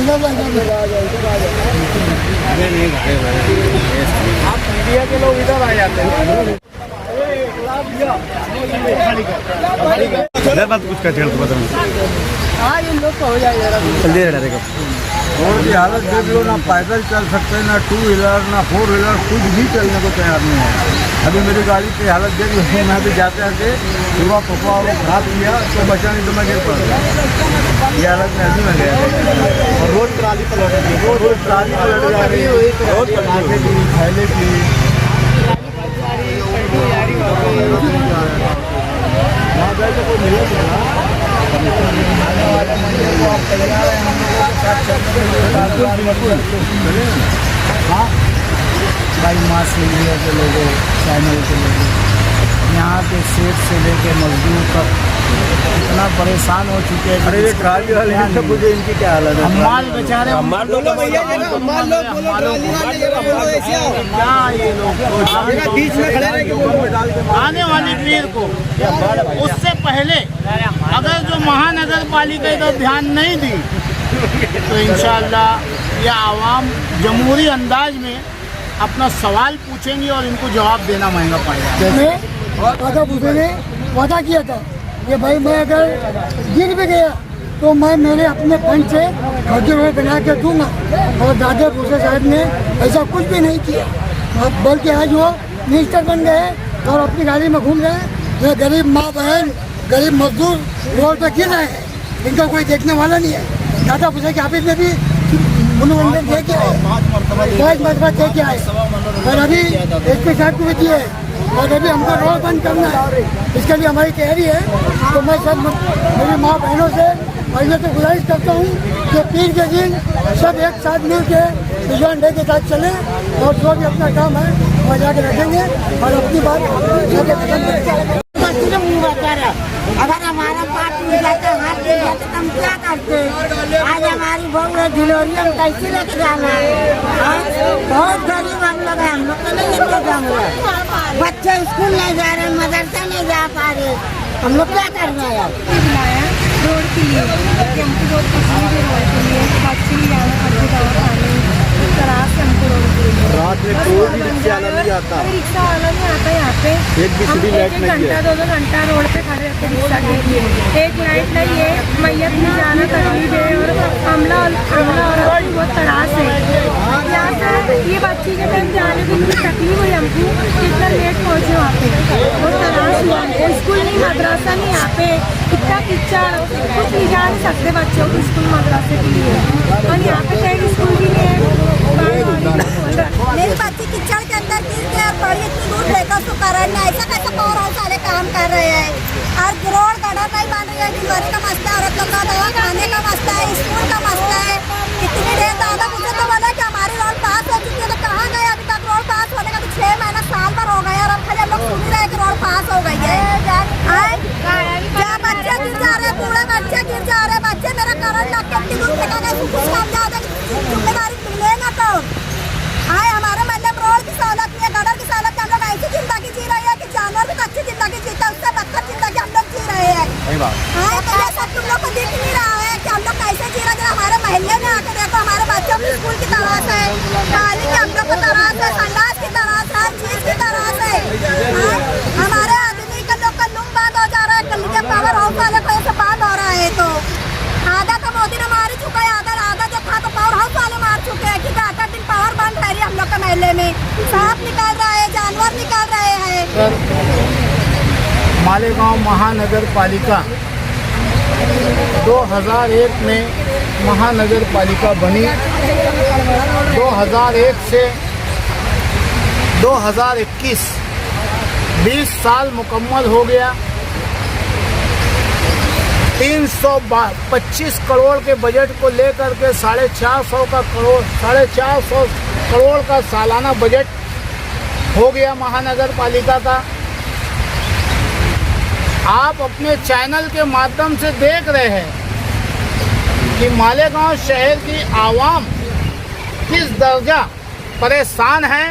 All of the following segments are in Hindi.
आप मीडिया के लोग इधर आ जाते हैं। इधर बात कुछ कहते हैं तो बताओ। हाँ इन लोग का हो जाएगा जल्दी हटा देगा। रोड की हालत देख लो, ना पैदल चल सकते, ना 2 व्हीलर ना 4 व्हीलर, कुछ भी चलने को तैयार नहीं है। अभी मेरी गाड़ी की हालत देख लो, मैं भी जाते आते पूरा पपा वो खराब किया तो बचा नहीं तो मैं गिर पड़ा। ये हालत में ऐसी में गया और रोड ट्राली पलट रही है, रोड ट्राली पलट जा रही है, रोड पटाखे की थैले की वहाँ गए तो कोई मिले हाँ भाई मास मीडिया के लोगों, चैनल के लोगों, यहाँ के सेठ से लेके मजदूर तक इतना परेशान हो चुके हैं। अरे ये ट्राली वाले सब मुझे इनकी क्या हालत है। हमारे बेचारे क्या ये लोग बीच में खड़े रहे आने वाली ट्रेन को उससे पहले अगर जो महानगर पालिका इधर ध्यान नहीं दी तो इंशाअल्लाह ये आवाम जमहूरी अंदाज में अपना सवाल पूछेंगे और इनको जवाब देना महंगा पड़ेगा। वादा पूछेंगे, वादा किया था कि भाई मैं अगर गिर भी गया तो मैं मेरे अपने फंड से खजूर बना के दूंगा। और दादा भूसे साहब ने ऐसा कुछ भी नहीं किया, बल्कि आज वो मिनिस्टर बन गए और अपनी गाड़ी में घूम रहे हैं। ये गरीब माँ बहन, गरीब मजदूर रोड पर गिर रहे हैं, इनका कोई देखने वाला नहीं है। दादा भूसे के ऑफिस में भी मनोरंजन दे के आए, 5 मरतबा दे के आए और अभी एसपी साहब को भी दिए और अभी हमको रोड बंद करना है, इसके लिए हमारी तैयारी है। तो मैं सब मेरी माँ बहनों से पहले तो गुजारिश करता हूँ कि पीर के दिन सब एक साथ मिल के विजन डे के साथ चलें और जो भी अपना काम है वो जाके रखेंगे और अपनी बात जाके खत्म करेंगे। अगर हमारा पार्ट टूट जाता, हाथ टूट जाता तो हम क्या करते। आज हमारी बहू है ढिलोरी, हम कैसे लेके जाना है। बहुत गरीब हम लोग हैं, हम लोग तो नहीं लेके जाऊंगा। बच्चे स्कूल नहीं जा रहे, मदरसा नहीं जा पा रहे, हम लोग क्या कर रहे हैं। रोड के लिए हमको रोड पसंद है, रोड के लिए बच्चे भी जाना पड़ते दवा खाने तरास से हमको रोड के लिए। रात में कोई भी रिक्शा वाला नहीं आता, रिक्शा वाला नहीं आता यहाँ पे। एक भी सीधी लाइट नहीं है। घंटा 2 घंटा रोड पे खड़े रहते रिक्शा के लिए, एक लाइट नहीं है। मैयत में जाना तकलीफ है और हमला और बहुत तरास है। यहाँ से ये बच्ची के टाइम जाने की इतनी तकलीफ हुई हमको, कितना लेट पहुँचे वहाँ पे, बहुत तरास हुआ। स्कूल नहीं, मदरसा नहीं यहाँ पे, इतना कीचड़, कुछ नहीं जा नहीं सकते बच्चों को स्कूल मदरसे के लिए। और यहाँ पे कहीं स्कूल भी नहीं है। मेरी बच्ची कीचड़ के अंदर गिर के और बड़ी इतनी दूर लेकर उसको कारण ऐसा कैसा पावर हाउस वाले काम कर रहे हैं। और रोड गटर नहीं बन रही है, डिलीवरी का मसला, औरत लोग का दवा खाने का मसला है, स्कूल का मसला है। इतनी देर दादा मुझे तो बोला कि हमारी रोड पास हो चुकी है, तो कहाँ गए अभी तक। रोड पास होने का तो 6 महीना साल भर हो गए और अब खाली हम लोग सुन रहे हैं कि रोड पास हो गई है। क्या बच्चे गिर जा रहे, बूढ़े बच्चे गिर जा रहे, बच्चे मेरा करंट लग के दूर फेंका गया, कुछ काम ज्यादा जिम्मेदारी मिलेगा तो। आए हमारे मतलब रोड की सहूलत नहीं है, गटर की सहूलत, हम लोग ऐसी जिंदगी जी रहे हैं कि जानवर भी अच्छी जिंदगी जीते, उससे बदतर जिंदगी हम लोग जी रहे हैं। हाँ तो ये सब तुम लोग को दिख नहीं रहा है कि हम लोग कैसे जी रहे हैं। हमारे मोहल्ले में आकर देखो, हमारे बच्चों की स्कूल की तरास है, गाली की हम लोग को तरास है, संडास की तरास है, हर चीज की तरास है। हमारे आदमी का लोग का लूम बंद हो जा रहा है, कल के पावर हाउस वाले को ऐसे बंद हो रहा है। तो आधा तो मोदी ने मार ही चुका है, आधा जो था तो पावर हाउस वाले मार चुके हैं कि 8 दिन पावर बंद है हम लोग के महल्ले में। सांप निकल रहा है, जानवर निकल रहे हैं। मालेगांव महानगर पालिका 2001 में महानगर पालिका बनी। 2001 से 2021 20 साल मुकम्मल हो गया। 325 करोड़ के बजट को लेकर के 450 करोड़ का सालाना बजट हो गया महानगर पालिका का। आप अपने चैनल के माध्यम से देख रहे हैं कि मालेगांव शहर की आवाम किस दर्जा परेशान है।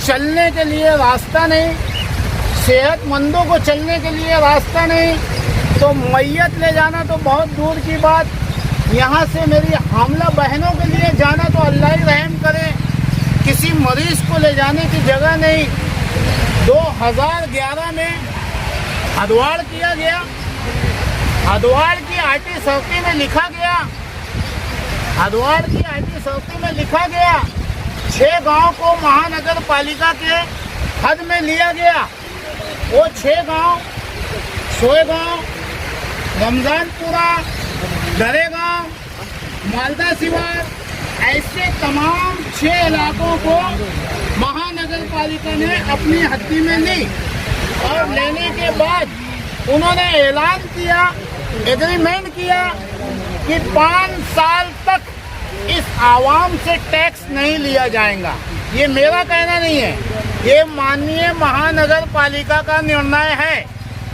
चलने के लिए रास्ता नहीं, सेहतमंदों को चलने के लिए रास्ता नहीं, तो मैयत ले जाना तो बहुत दूर की बात, यहाँ से मेरी हामला बहनों के लिए जाना तो अल्लाह ही रहम करे, किसी मरीज को ले जाने की जगह नहीं। 2011 में हदवाड़ किया गया, हदवाड़ की आरटी सर्किल में लिखा गया, हदवाड़ की आरटी सर्किल में लिखा गया 6 गांव को महानगर पालिका के हद में लिया गया। वो 6 गांव सोएगांव, रमजानपुरा, दरेगांव, मालदा शिवार, ऐसे तमाम 6 इलाकों को महानगर पालिका ने अपनी हद्दी में ली और लेने के बाद उन्होंने ऐलान किया, एग्रीमेंट किया कि 5 साल तक इस आवाम से टैक्स नहीं लिया जाएगा। ये मेरा कहना नहीं है, ये माननीय महानगर पालिका का निर्णय है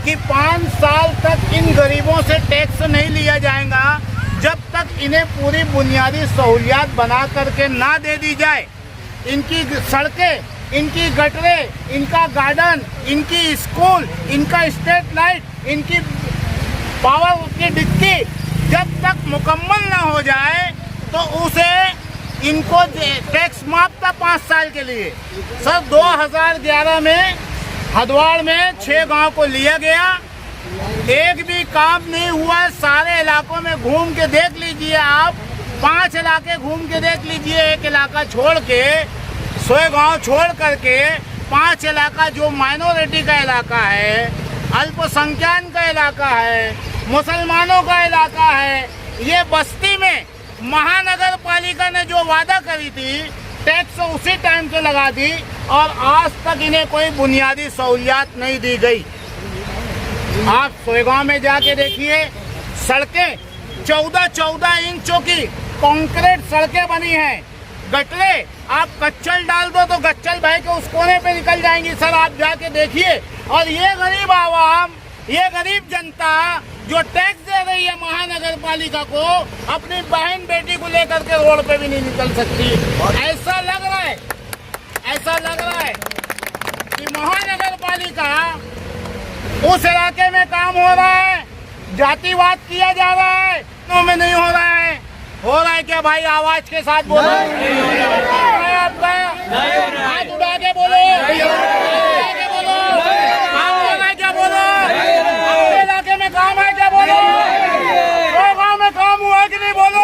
कि 5 साल तक इन गरीबों से टैक्स नहीं लिया जाएगा जब तक इन्हें पूरी बुनियादी सहूलियात बना करके ना दे दी जाए। इनकी सड़कें, इनकी गटरें, इनका गार्डन, इनकी स्कूल, इनका स्ट्रीट लाइट, इनकी पावर की डिक्की जब तक मुकम्मल ना हो जाए तो उसे इनको टैक्स माफ था 5 साल के लिए। सर 2011 में हदवाड़ में 6 गांव को लिया गया, एक भी काम नहीं हुआ। सारे इलाकों में घूम के देख लीजिए आप, 5 इलाके घूम के देख लीजिए, एक इलाका छोड़ के 100 गांव छोड़ करके 5 इलाका जो माइनॉरिटी का इलाका है, अल्पसंख्यक का इलाका है, मुसलमानों का इलाका है, ये बस्ती में महानगर पालिका ने जो वादा करी थी टैक्स उसी टाइम से लगा दी और आज तक इन्हें कोई बुनियादी सहूलियात नहीं दी गई। आप सोएगांव में जाके देखिए, सड़कें 14-14 इंचों की कंक्रीट सड़कें बनी हैं। गटरे आप कच्चल डाल दो तो गच्चल भाई के उस कोने पे निकल जाएंगी। सर आप जाके देखिए। और ये गरीब आवाम, ये गरीब जनता जो टैक्स दे रही है महानगर पालिका को, अपनी बहन बेटी को लेकर के रोड पे भी नहीं निकल सकती। ऐसा लग रहा है, ऐसा लग रहा है कि महानगर पालिका उस इलाके में काम हो रहा है, जातिवाद किया जा रहा है, तो में नहीं हो रहा है। हो रहा है क्या भाई? आवाज के साथ बोलो। आपका हाथ उठा के बोलो, बोलो काम हो रहा है क्या? बोलो अपने इलाके में काम है क्या? बोलो गाँव में काम हुआ है कि नहीं? बोलो।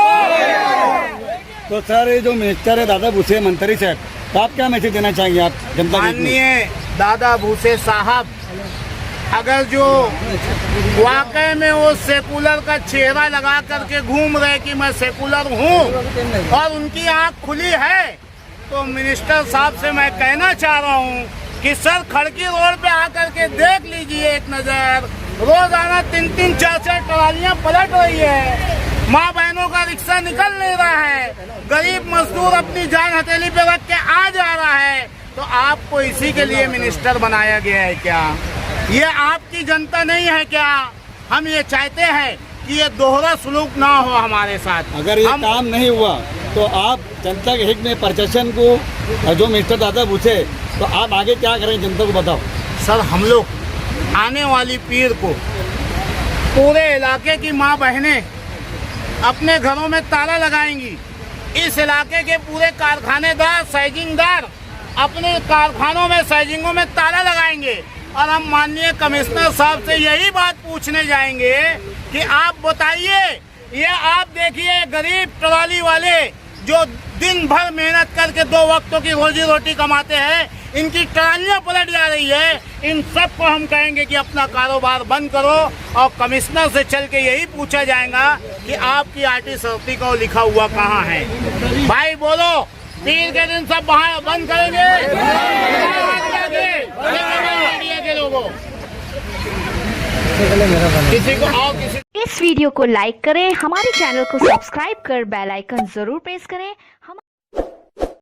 तो सर ये जो मिनिस्टर है दादा भूसे मंत्री साहब, तो आप क्या मैसेज देना चाहेंगे आप जनता को? माननीय दादा भूसे साहब, अगर जो वाकई में वो सेकुलर का चेहरा लगा करके घूम रहे कि मैं सेकुलर हूँ और उनकी आँख खुली है, तो मिनिस्टर साहब से मैं कहना चाह रहा हूँ कि सर खड़की रोड पे आकर के देख लीजिए एक नज़र। रोजाना 3-3, 4-4 ट्रालियाँ पलट रही है, माँ बहनों का रिक्शा निकल नहीं रहा है, गरीब मजदूर अपनी जान हथेली पे रख के आ जा रहा है। तो आपको इसी के लिए मिनिस्टर बनाया गया है क्या? ये आपकी जनता नहीं है क्या? हम ये चाहते हैं कि ये दोहरा सलूक ना हो हमारे साथ। अगर ये काम नहीं हुआ तो आप जनता के हित में प्रशासन को, जो मिनिस्टर दादा भूसे, तो आप आगे क्या करें जनता को बताओ। सर हम लोग आने वाली पीर को पूरे इलाके की माँ बहनें अपने घरों में ताला लगाएंगी। इस इलाके के पूरे कारखानेदार, साइजिंगदार अपने कारखानों में, साइजिंगों में ताला लगाएंगे और हम माननीय कमिश्नर साहब से यही बात पूछने जाएंगे कि आप बताइए, ये आप देखिए गरीब ट्रॉली वाले जो दिन भर मेहनत करके 2 वक्तों की रोजी रोटी कमाते हैं, इनकी ट्रालियां पलट जा रही है। इन सबको हम कहेंगे कि अपना कारोबार बंद करो और कमिश्नर से चल के यही पूछा जाएगा कि आपकी आरटी सर्किल को लिखा हुआ कहाँ है। भाई बोलो, पीर के दिन सब बंद करेंगे के लोगों। किसी को आओ, किसी इस वीडियो को लाइक करें, हमारे चैनल को सब्सक्राइब कर बेल आइकन जरूर प्रेस करें।